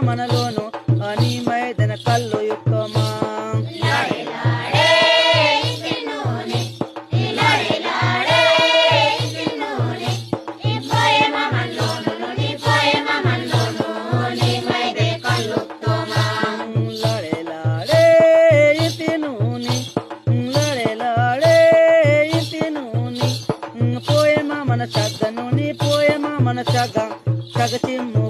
మనలోను అని మైదన కళ్ళు యుక్తమా మన చగ్గను నీ పోయమా మన చగ చగ చిమ్ము